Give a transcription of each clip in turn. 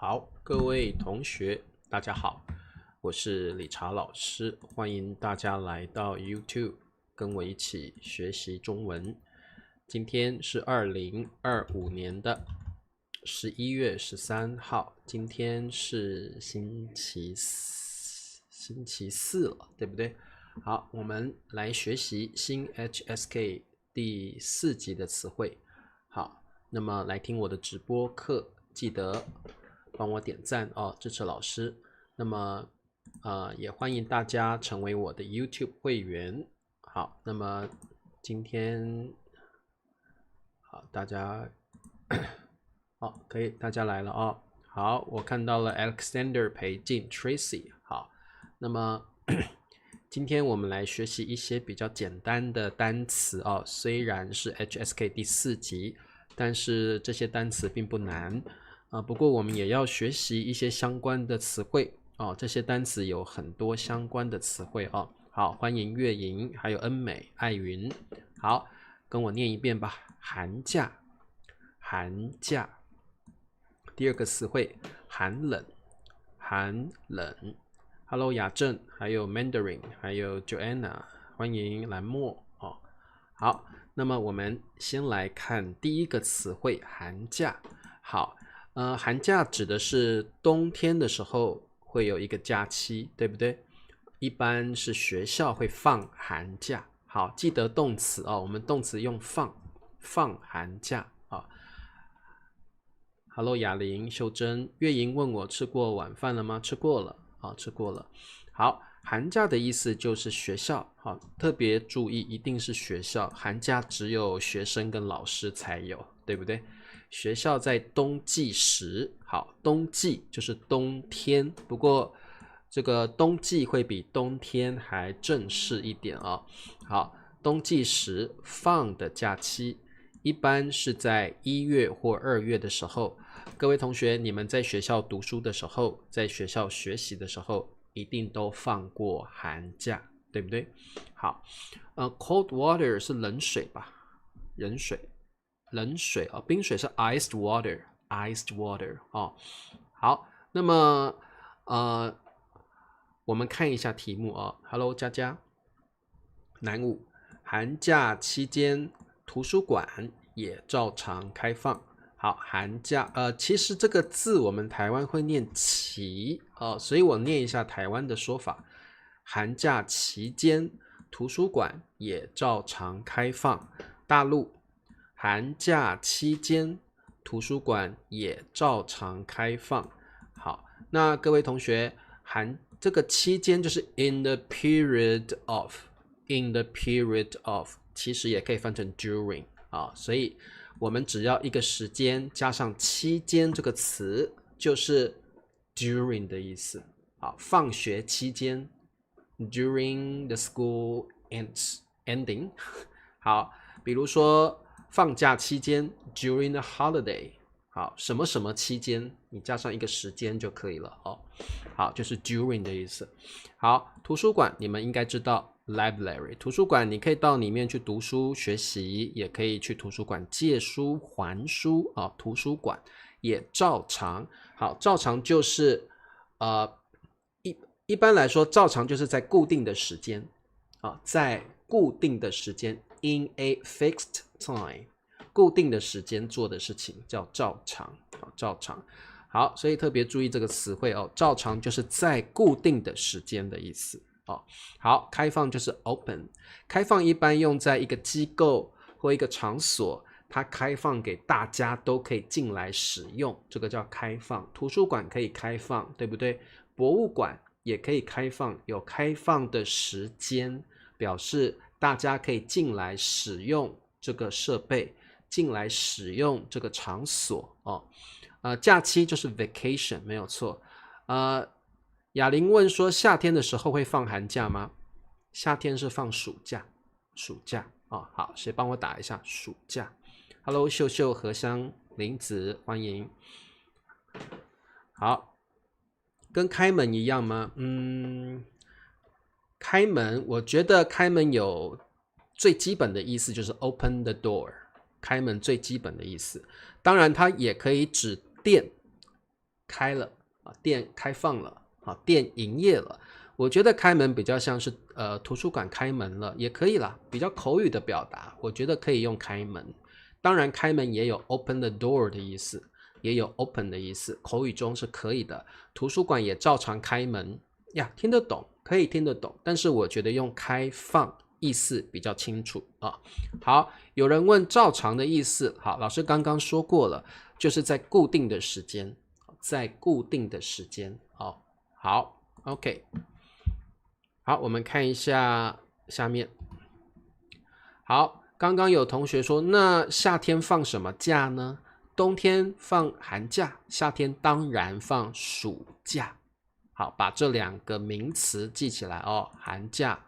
好，各位同学，大家好，我是理查老师，欢迎大家来到 YouTube， 跟我一起学习中文。今天是2025年的11月13号，今天是星期四了，对不对？好，我们来学习新 HSK 第4集的词汇。好，那么来听我的直播课，记得帮我点赞哦，支持老师。那么也欢迎大家成为我的 YouTube 会员。好，那么今天好，大家好，可以，大家来了哦。好，我看到了 Alexander 裴静 Tracy。好，那么今天我们来学习一些比较简单的单词哦，虽然是 HSK 第4集，但是这些单词并不难不过我们也要学习一些相关的词汇哦，这些单词有很多相关的词汇哦。好，欢迎月莹，还有恩美、艾云。好，跟我念一遍吧，寒假，寒假。第二个词汇，寒冷，寒冷。Hello 雅正，还有 Mandarin， 还有 Joanna， 欢迎蓝墨哦。好，那么我们先来看第一个词汇，寒假。好，寒假指的是冬天的时候会有一个假期，对不对？一般是学校会放寒假。好，记得动词哦，我们动词用放，放寒假啊。Hello 雅玲、秀珍、月莹问我吃过晚饭了吗？吃过了啊，吃过了。好，寒假的意思就是学校，好，特别注意，一定是学校。寒假只有学生跟老师才有，对不对？学校在冬季时，好，冬季就是冬天，不过这个冬季会比冬天还正式一点啊。好，冬季时放的假期，一般是在1月或2月的时候。各位同学，你们在学校读书的时候，在学校学习的时候，一定都放过寒假，对不对？好，cold water 是冷水吧？冷水，冷水啊，冰水是 iced water，iced water 哦。好，那么我们看一下题目啊。Hello 佳佳，南武，寒假期间图书馆也照常开放。好，寒假其实这个字我们台湾会念期所以我念一下台湾的说法。寒假期间图书馆也照常开放。大陆，寒假期间图书馆也照常开放。好，那各位同学，这个期间就是 in the period of，in the period of 其实也可以翻成 during 所以我们只要一个时间加上期间这个词，就是 during 的意思。好，放学期间 during the school ending。好，比如说放假期间 during the holiday。好，什么什么期间，你加上一个时间就可以了哦。好，就是 during 的意思。好，图书馆你们应该知道 library， 图书馆你可以到里面去读书学习，也可以去图书馆借书还书图书馆也照常。好，照常就是一般来说照常就是在固定的时间在固定的时间 in a fixed time， 固定的时间做的事情叫照常，照常。好，所以特别注意这个词汇照常就是在固定的时间的意思好，开放就是 open， 开放一般用在一个机构或一个场所，它开放给大家都可以进来使用，这个叫开放。图书馆可以开放，对不对？博物馆也可以开放，有开放的时间，表示大家可以进来使用这个设备，进来使用这个场所假期就是 vacation， 没有错。雅玲问说，夏天的时候会放寒假吗？夏天是放暑假，暑假好，谁帮我打一下暑假 ？Hello， 秀秀、荷香、林子，欢迎。好，跟开门一样吗？开门，我觉得开门有最基本的意思就是 open the door， 开门最基本的意思。当然，它也可以指店，开了啊，店开放了啊，店营业了。我觉得开门比较像是图书馆开门了，也可以啦，比较口语的表达，我觉得可以用开门。当然，开门也有 open the door 的意思，也有 open 的意思，口语中是可以的。图书馆也照常开门呀，听得懂，可以听得懂，但是我觉得用开放意思比较清楚啊。好，有人问照常的意思，好，老师刚刚说过了，就是在固定的时间，在固定的时间。好 ，OK。好，我们看一下下面。好，刚刚有同学说，那夏天放什么假呢？冬天放寒假，夏天当然放暑假。好，把这两个名词记起来哦，寒假、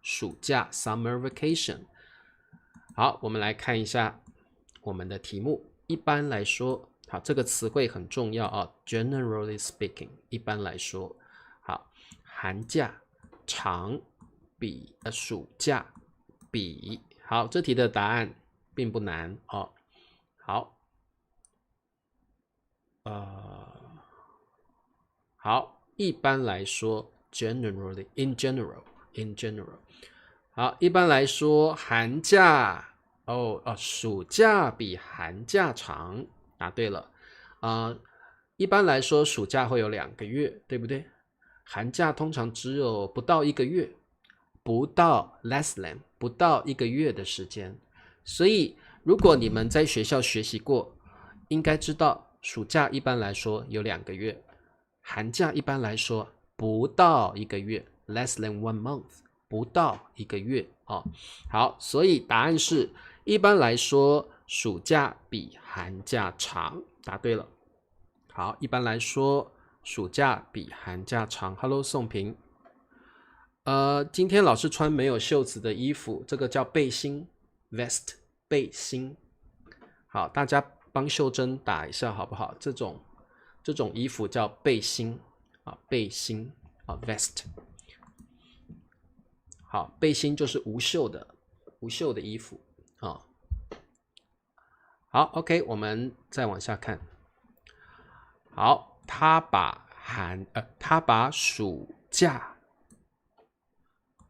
暑假 （summer vacation）。好，我们来看一下我们的题目。一般来说，好，这个词汇很重要啊。Generally speaking， 一般来说，好，寒假长比暑假比。好，这题的答案并不难哦。好，好，一般来说 ，generally in general。好，一般来说，寒假暑假比寒假长。答对了一般来说，暑假会有2个月，对不对？寒假通常只有不到1个月，不到 less than 不到1个月的时间。所以，如果你们在学校学习过，应该知道暑假一般来说有2个月，寒假一般来说不到1个月 ，less than 1 month， 不到1个月哦。好，所以答案是一般来说暑假比寒假长。答对了。好，一般来说暑假比寒假长。Hello， 宋平。今天老师穿没有袖子的衣服，这个叫背心 vest， 背心。好，大家帮秀珍打一下好不好？这种衣服叫背心啊，背心啊 vest。好，背心就是无袖的衣服啊。好 ，OK， 我们再往下看。好，他把暑假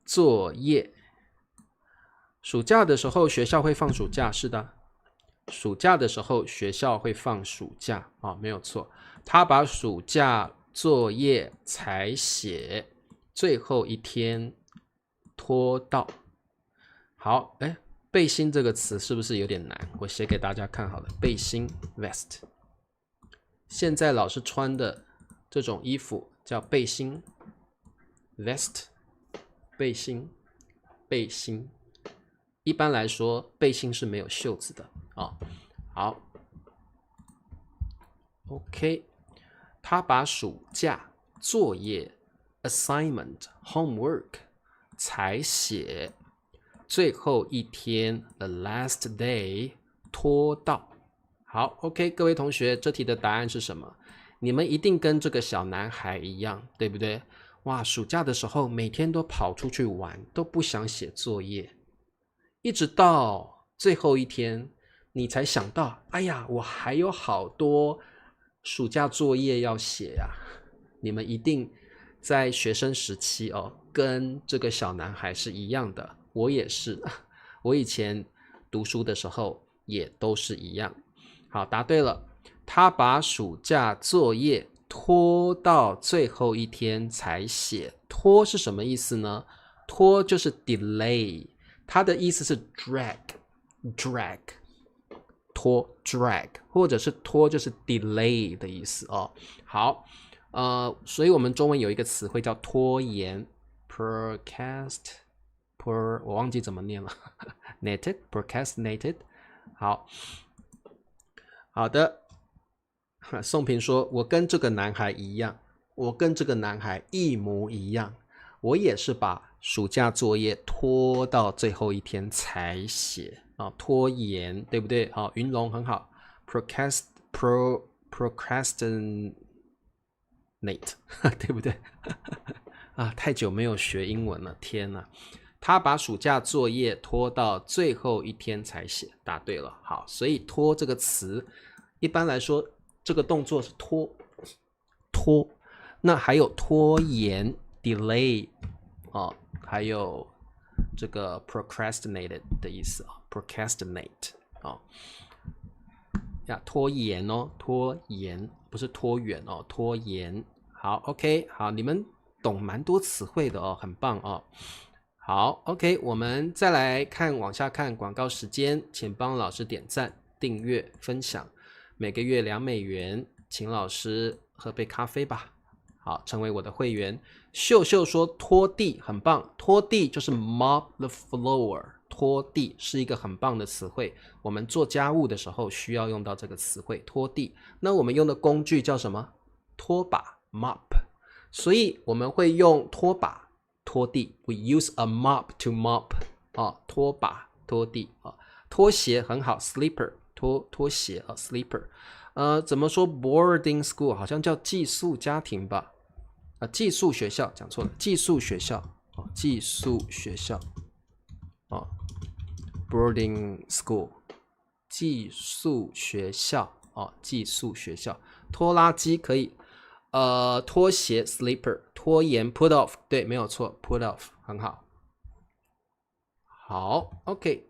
作业，暑假的时候学校会放暑假，是的，暑假的时候学校会放暑假啊，没有错。他把暑假作业才写，最后一天拖到。好，背心这个词是不是有点难？我写给大家看好了，背心 vest。现在老师穿的这种衣服叫背心 vest， 背心。一般来说，背心是没有袖子的啊。好 ，OK， 他把暑假作业 assignment homework 才写，最后一天 the last day 拖到。好 ，OK， 各位同学，这题的答案是什么？你们一定跟这个小男孩一样，对不对？哇，暑假的时候每天都跑出去玩，都不想写作业，一直到最后一天，你才想到，哎呀，我还有好多暑假作业要写呀。你们一定在学生时期跟这个小男孩是一样的，我也是，我以前读书的时候也都是一样。好，答对了。他把暑假作业拖到最后一天才写。拖是什么意思呢？拖就是 delay， 它的意思是 drag， 拖 drag， 或者是拖就是 delay 的意思哦。好，所以我们中文有一个词汇叫拖延 我忘记怎么念了procrastinated。好的，宋平说，我跟这个男孩一样，我跟这个男孩一模一样，我也是把暑假作业拖到最后一天才写啊，拖延，对不对？好，云龙很好 procrastinate 对不对？太久没有学英文了，天哪！他把暑假作业拖到最后一天才写，答对了。好，所以拖这个词，一般来说，这个动作是拖，拖。那还有拖延 delay 还有这个 procrastinated 的意思procrastinate 拖延拖延不是拖远拖延。好 OK 好，你们懂蛮多词汇的很棒好 OK， 我们再来往下看广告时间，请帮老师点赞、订阅、分享，每个月$2，请老师喝杯咖啡吧。好，成为我的会员。秀秀说拖地很棒，拖地就是 mop the floor， 拖地是一个很棒的词汇，我们做家务的时候需要用到这个词汇拖地。那我们用的工具叫什么？拖把 mop， 所以我们会用拖把拖地， we use a mop to mop 拖把拖地拖鞋很好 slipper 拖鞋slipper。怎么说 boarding school 好像叫寄宿家庭吧寄宿学校讲错了，寄宿学校寄宿学校boarding school 寄宿学校寄宿学校。拖拉机可以拖鞋 slipper， 拖延 put off， 对，没有错 put off 很好。好 OK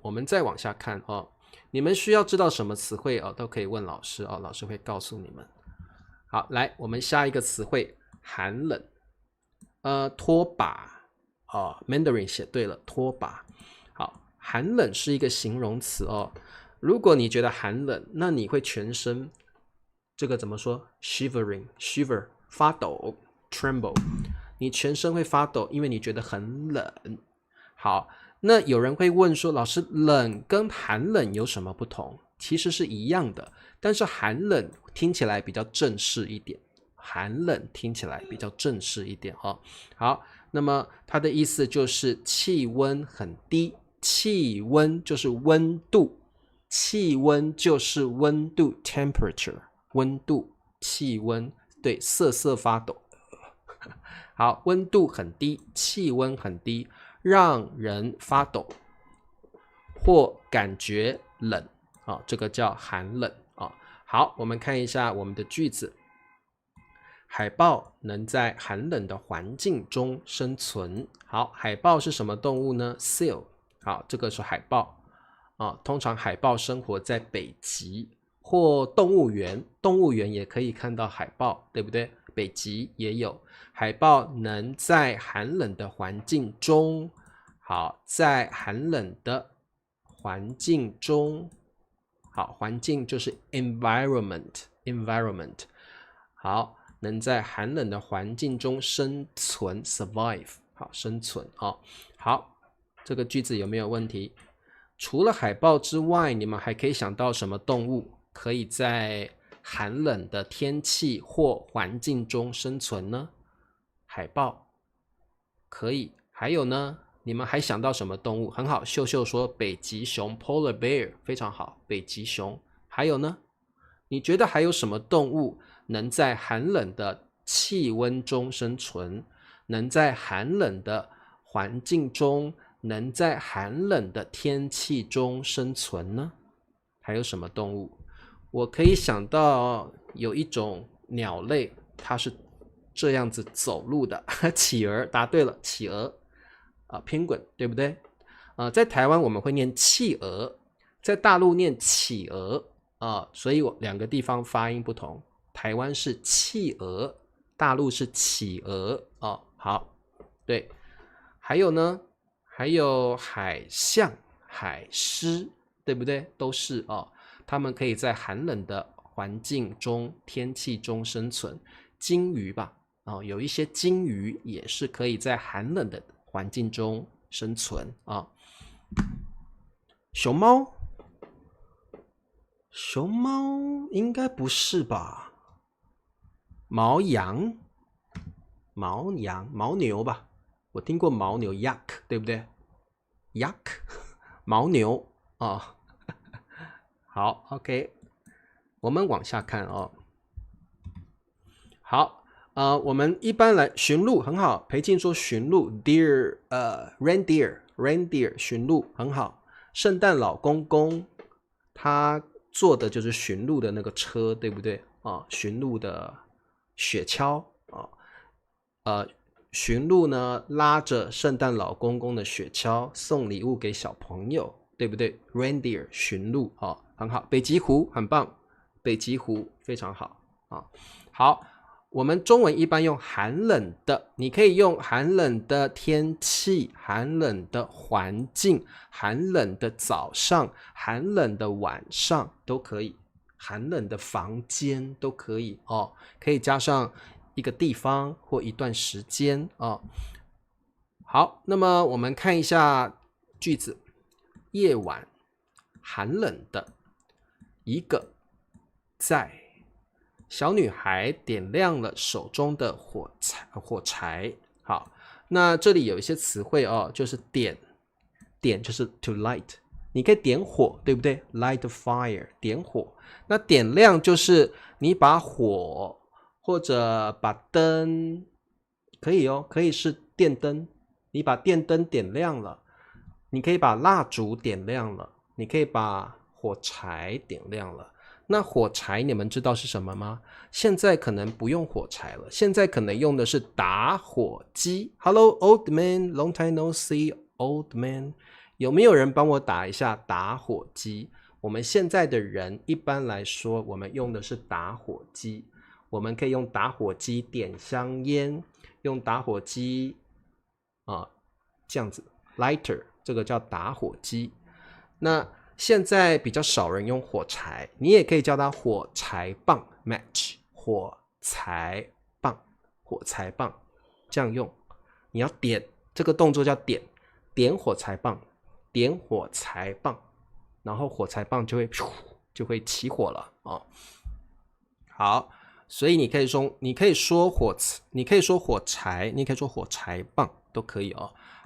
我们再往下看你们需要知道什么词汇都可以问老师老师会告诉你们。好，来我们下一个词汇寒冷拖把Mandarin 写对了，拖把。好，寒冷是一个形容词如果你觉得寒冷，那你会全身这个怎么说 shiver 发抖 tremble， 你全身会发抖，因为你觉得很冷。好，那有人会问说，老师，冷跟寒冷有什么不同？其实是一样的，但是寒冷听起来比较正式一点，寒冷听起来比较正式一点好，那么它的意思就是气温很低，气温就是温度，气温就是温度 temperature， 温度气温，对，瑟发抖好，温度很低，气温很低，让人发抖或感觉冷这个叫寒冷好，我们看一下我们的句子。海豹能在寒冷的环境中生存。好，海豹是什么动物呢？ Seal。 好，这个是海豹通常海豹生活在北极或动物园，动物园也可以看到海豹，对不对？北极也有。海豹能在寒冷的环境中，好，在寒冷的环境中，好，环境就是 environment， 好，能在寒冷的环境中生存 survive， 好，生存好，这个句子有没有问题？除了海豹之外，你们还可以想到什么动物可以在寒冷的天气或环境中生存呢？海豹可以，还有呢？你们还想到什么动物？很好，秀秀说北极熊 polar bear， 非常好，北极熊。还有呢？你觉得还有什么动物能在寒冷的气温中生存，能在寒冷的环境中，能在寒冷的天气中生存呢？还有什么动物？我可以想到有一种鸟类，它是这样子走路的企鹅，答对了，企鹅penguin， 对不对在台湾我们会念企鹅，在大陆念企鹅所以两个地方发音不同，台湾是企鹅，大陆是企鹅好，对。还有呢？还有海象、海狮，对不对？都是它们可以在寒冷的环境中、天气中生存。鲸鱼吧有一些鲸鱼也是可以在寒冷的环境中生存熊猫应该不是吧？牦牛吧？我听过牦牛 yak， 对不对？ yak 牦牛好 OK， 我们往下看好我们一般来驯鹿很好，裴静说驯鹿 deer reindeer 驯鹿很好。圣诞老公公他坐的就是驯鹿的那个车，对不对驯鹿的雪橇驯鹿呢拉着圣诞老公公的雪橇送礼物给小朋友，对不对 ？Reindeer 驯鹿很好。北极狐很棒，北极狐非常好好，我们中文一般用寒冷的，你可以用寒冷的天气、寒冷的环境、寒冷的早上、寒冷的晚上都可以，寒冷的房间都可以可以加上一个地方或一段时间好，那么我们看一下句子，夜晚寒冷的，一个在小女孩点亮了手中的火柴。好，那这里有一些词汇就是点就是 to light， 你可以点火，对不对 ？light fire， 点火。那点亮就是你把火或者把灯，可以可以是电灯，你把电灯点亮了，你可以把蜡烛点亮了，你可以把火柴点亮了。那火柴你们知道是什么吗？现在可能不用火柴了，现在可能用的是打火机。Hello old man, long time no see, old man。有没有人帮我打一下打火机？我们现在的人一般来说，我们用的是打火机。我们可以用打火机点香烟，用打火机这样子 lighter， 这个叫打火机。那现在比较少人用火柴，你也可以叫它火柴棒 match， 火柴棒，火柴棒这样用。你要点，这个动作叫点，点火柴棒，点火柴棒，然后火柴棒就会起火了好，所以你可以说火柴，你可以说火柴棒都可以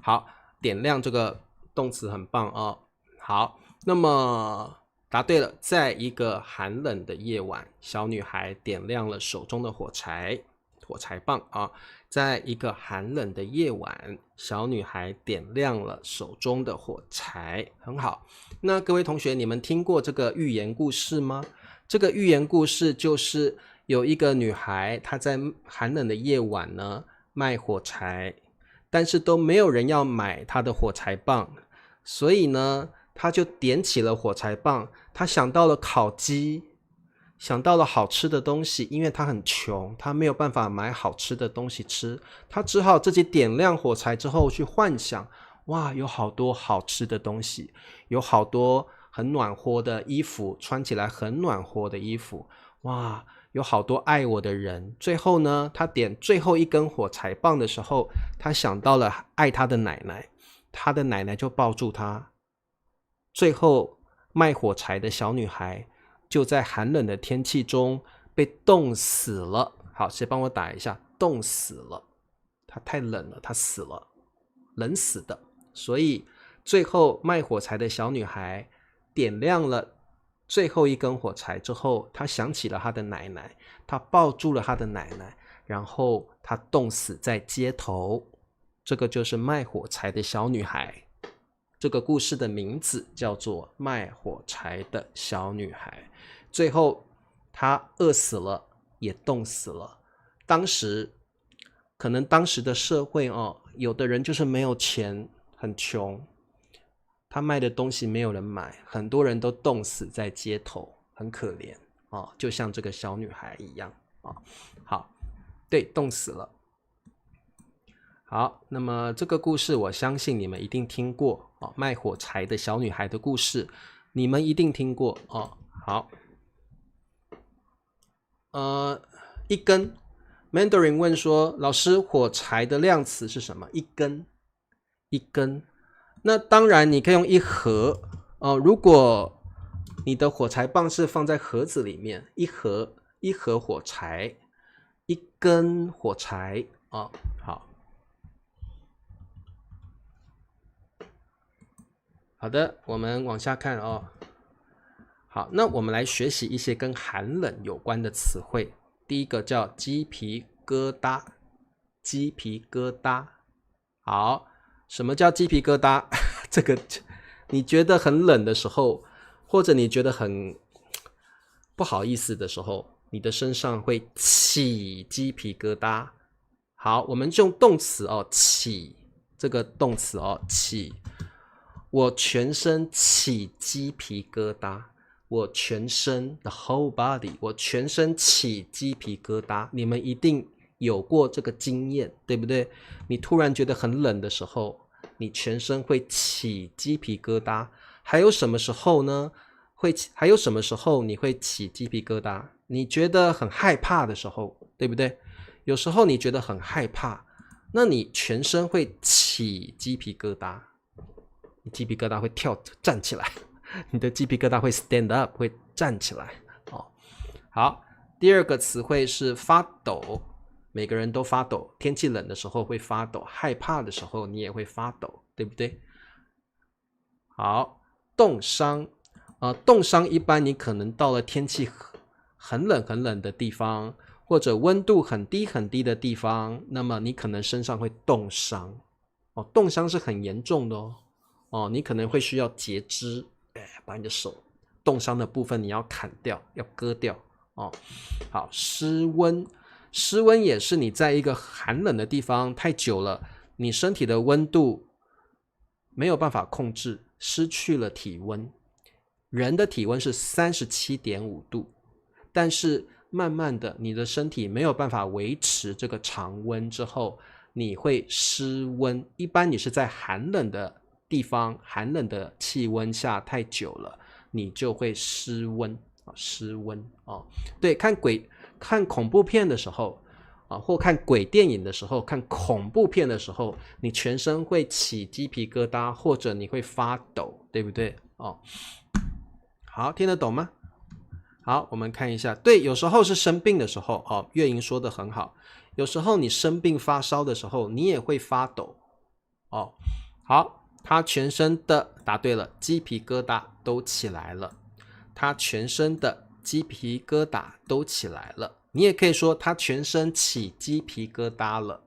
好，点亮这个动词很棒好，那么答对了，在一个寒冷的夜晚，小女孩点亮了手中的火柴棒在一个寒冷的夜晚，小女孩点亮了手中的火柴，很好。那各位同学，你们听过这个寓言故事吗？这个寓言故事就是有一个女孩，她在寒冷的夜晚呢卖火柴，但是都没有人要买她的火柴棒，所以呢她就点起了火柴棒，她想到了烤鸡，想到了好吃的东西，因为她很穷，她没有办法买好吃的东西吃，她只好自己点亮火柴之后去幻想，哇，有好多好吃的东西，有好多很暖和的衣服，穿起来很暖和的衣服，哇，有好多爱我的人。最后呢，她点最后一根火柴棒的时候，她想到了爱她的奶奶，她的奶奶就抱住她。最后卖火柴的小女孩就在寒冷的天气中被冻死了。好，谁帮我打一下？冻死了，她太冷了，她死了，冷死的。所以最后卖火柴的小女孩点亮了最后一根火柴之后，她想起了她的奶奶，她抱住了她的奶奶，然后她冻死在街头。这个就是卖火柴的小女孩。这个故事的名字叫做《卖火柴的小女孩》。最后她饿死了，也冻死了。可能当时的社会有的人就是没有钱，很穷，他卖的东西没有人买，很多人都冻死在街头，很可怜就像这个小女孩一样好，对，冻死了。好，那么这个故事我相信你们一定听过卖火柴的小女孩的故事，你们一定听过好，一根 Mandarin 问说，老师，火柴的量词是什么？一根，一根。那当然你可以用一盒如果你的火柴棒是放在盒子里面，一盒火柴，一根火柴好的，我们往下看好，那我们来学习一些跟寒冷有关的词汇。第一个叫鸡皮疙瘩，鸡皮疙瘩。好，什么叫鸡皮疙瘩？这个你觉得很冷的时候，或者你觉得很不好意思的时候，你的身上会起鸡皮疙瘩。好，我们用动词哦，起这个动词哦，起，我全身起鸡皮疙瘩，我全身 the whole body， 我全身起鸡皮疙瘩。你们一定有过这个经验，对不对？你突然觉得很冷的时候，你全身会起鸡皮疙瘩。还有什么时候呢？还有什么时候你会起鸡皮疙瘩？你觉得很害怕的时候，对不对？有时候你觉得很害怕，那你全身会起鸡皮疙瘩，你鸡皮疙瘩会站起来，你的鸡皮疙瘩会 stand up， 会站起来。好，第二个词汇是发抖，每个人都发抖，天气冷的时候会发抖，害怕的时候你也会发抖，对不对？好，冻伤，冻伤一般你可能到了天气很冷很冷的地方，或者温度很低很低的地方，那么你可能身上会冻伤。冻伤是很严重的哦。你可能会需要截肢，把你的手冻伤的部分你要砍掉，要割掉哦。好，失温，失温也是你在一个寒冷的地方太久了，你身体的温度没有办法控制，失去了体温。人的体温是 37.5 度，但是慢慢的你的身体没有办法维持这个常温之后，你会失温。一般你是在寒冷的地方，寒冷的气温下太久了，你就会失温。失温对，看恐怖片的时候或看鬼电影的时候，看恐怖片的时候，你全身会起鸡皮疙瘩，或者你会发抖，对不对？好，听得懂吗？好，我们看一下，对，有时候是生病的时候月莹说的很好，有时候你生病发烧的时候，你也会发抖好，他全身的，答对了，鸡皮疙瘩都起来了，他全身的鸡皮疙瘩都起来了。你也可以说他全身起鸡皮疙瘩了，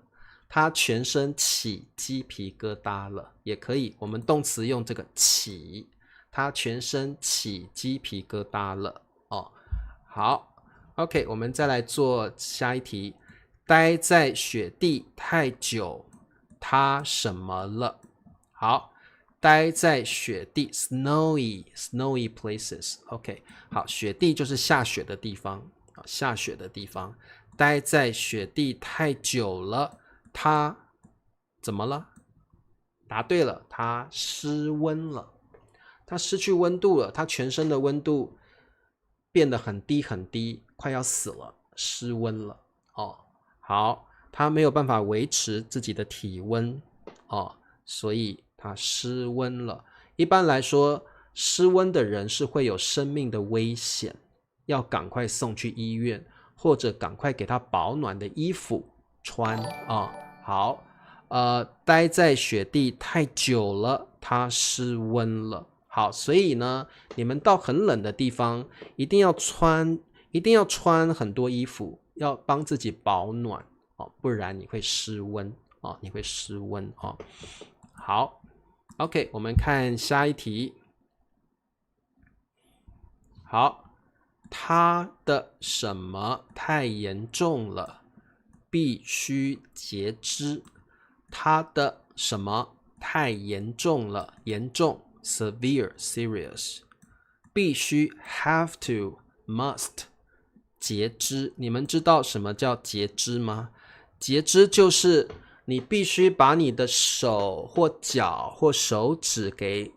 他全身起鸡皮疙瘩了，也可以，我们动词用这个起，他全身起鸡皮疙瘩了好 OK， 我们再来做下一题，待在雪地太久，他什么了？好，待在雪地 snowy places OK， 好，雪地就是下雪的地方，下雪的地方，待在雪地太久了，他怎么了？答对了，他失温了，他失去温度了，他全身的温度变得很低很低，快要死了，失温了好，他没有办法维持自己的体温所以他失温了。一般来说，失温的人是会有生命的危险，要赶快送去医院，或者赶快给他保暖的衣服穿好，待在雪地太久了，他失温了。好，所以呢，你们到很冷的地方，一定要穿很多衣服，要帮自己保暖不然你会失温你会失温好 ，OK， 我们看下一题。好，他的什么太严重了，必须截肢。他的什么太严重了，严重 severe serious， 必须 have to must 截肢。你们知道什么叫截肢吗？截肢就是你必须把你的手或脚或手指给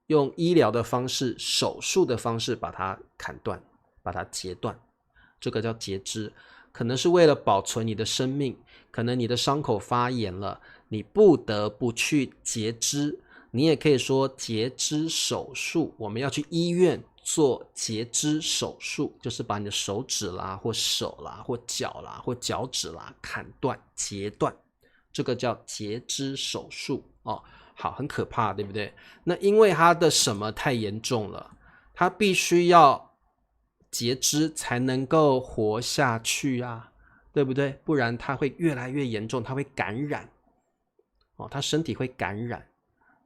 用医疗的方式，手术的方式把它砍断，把它截断，这个叫截肢。可能是为了保存你的生命，可能你的伤口发炎了，你不得不去截肢。你也可以说截肢手术，我们要去医院做截肢手术，就是把你的手指啦，或手啦，或脚啦，或脚趾啦砍断、截断，这个叫截肢手术好，很可怕，对不对？那因为他的什么太严重了，他必须要截肢才能够活下去对不对？不然他会越来越严重，他会感染他身体会感染。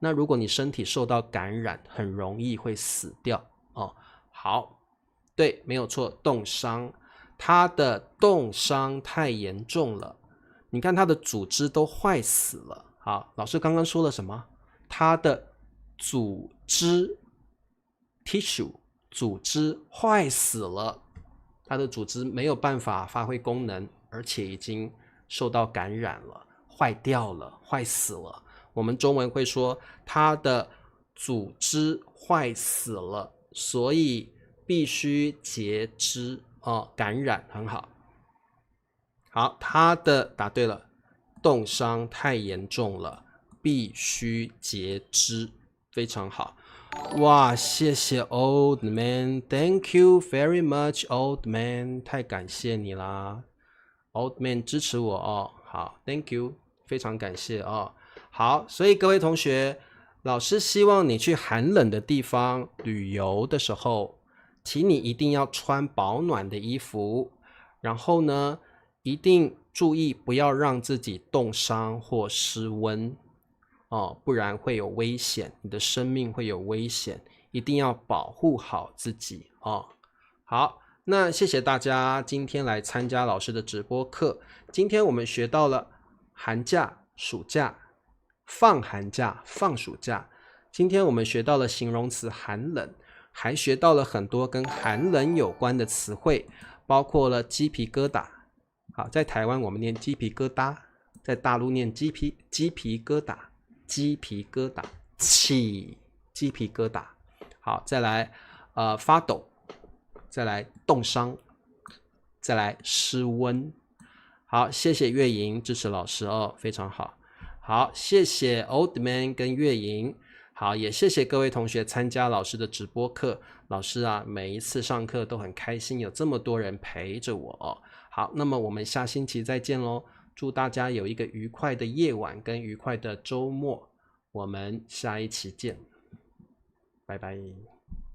那如果你身体受到感染，很容易会死掉好，对，没有错，冻伤。他的冻伤太严重了，你看他的组织都坏死了。好，老师刚刚说了什么？他的组织 tissue 组织坏死了，他的组织没有办法发挥功能，而且已经受到感染了，坏掉了，坏死了。我们中文会说他的组织坏死了，所以必须截肢感染，很好。好，他的答对了，冻伤太严重了，必须截肢，非常好。哇，谢谢 Old Man， Thank you very much Old Man， 太感谢你啦 Old Man 支持我哦，好 Thank you， 非常感谢哦。好，所以各位同学，老师希望你去寒冷的地方旅游的时候，请你一定要穿保暖的衣服，然后呢一定注意不要让自己冻伤或失温不然会有危险，你的生命会有危险，一定要保护好自己好，那谢谢大家今天来参加老师的直播课。今天我们学到了寒假、暑假、放寒假、放暑假。今天我们学到了形容词寒冷，还学到了很多跟寒冷有关的词汇，包括了鸡皮疙瘩。好，在台湾我们念鸡皮疙瘩，在大陆念鸡皮疙瘩，鸡皮疙瘩，鸡皮疙瘩。好，再来发抖，再来冻伤，再来失温。好，谢谢月莹支持老师非常好。好，谢谢 Old Man 跟月莹。好，也谢谢各位同学参加老师的直播课。老师每一次上课都很开心，有这么多人陪着我好，那么我们下星期再见咯。祝大家有一个愉快的夜晚跟愉快的周末。我们下一期见，拜拜。